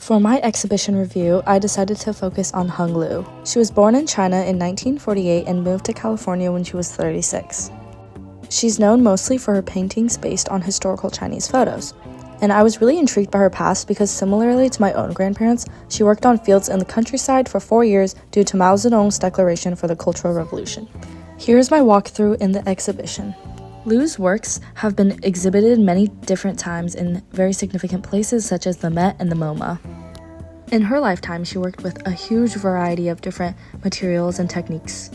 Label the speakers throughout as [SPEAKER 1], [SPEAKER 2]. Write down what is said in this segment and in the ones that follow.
[SPEAKER 1] For my exhibition review, I decided to focus on Hung Lu. She was born in China in 1948 and moved to California when she was 36. She's known mostly for her paintings based on historical Chinese photos. And I was really intrigued by her past because similarly to my own grandparents, she worked on fields in the countryside for 4 years due to Mao Zedong's declaration for the Cultural Revolution. Here's my walkthrough in the exhibition. Lu's works have been exhibited many different times in very significant places such as the Met and the MoMA. In her lifetime, she worked with a huge variety of different materials and techniques.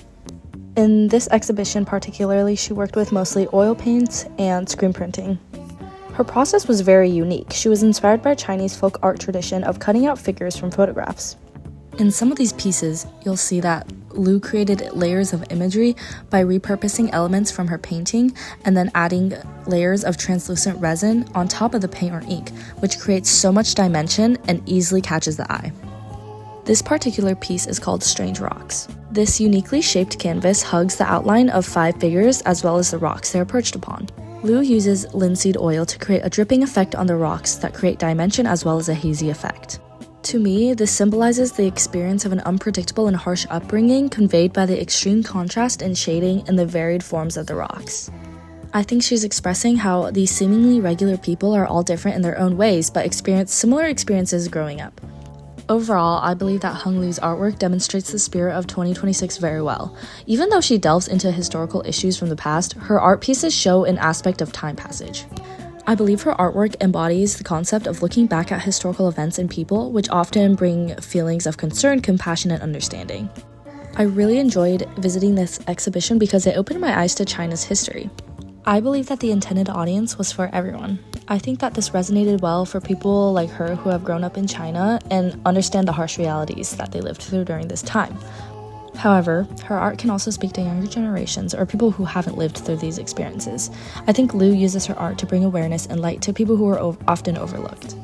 [SPEAKER 1] In this exhibition particularly, she worked with mostly oil paints and screen printing. Her process was very unique. She was inspired by Chinese folk art tradition of cutting out figures from photographs. In some of these pieces, you'll see that Lu created layers of imagery by repurposing elements from her painting and then adding layers of translucent resin on top of the paint or ink, which creates so much dimension and easily catches the eye. This particular piece is called Strange Rocks. This uniquely shaped canvas hugs the outline of 5 figures as well as the rocks they are perched upon. Lu uses linseed oil to create a dripping effect on the rocks that create dimension as well as a hazy effect. To me, this symbolizes the experience of an unpredictable and harsh upbringing conveyed by the extreme contrast and shading in the varied forms of the rocks. I think she's expressing how these seemingly regular people are all different in their own ways but experience similar experiences growing up. Overall, I believe that Hung Lu's artwork demonstrates the spirit of 2026 very well. Even though she delves into historical issues from the past, her art pieces show an aspect of time passage. I believe her artwork embodies the concept of looking back at historical events and people, which often bring feelings of concern, compassion, and understanding. I really enjoyed visiting this exhibition because it opened my eyes to China's history. I believe that the intended audience was for everyone. I think that this resonated well for people like her who have grown up in China and understand the harsh realities that they lived through during this time. However, her art can also speak to younger generations or people who haven't lived through these experiences. I think Lu uses her art to bring awareness and light to people who are often overlooked.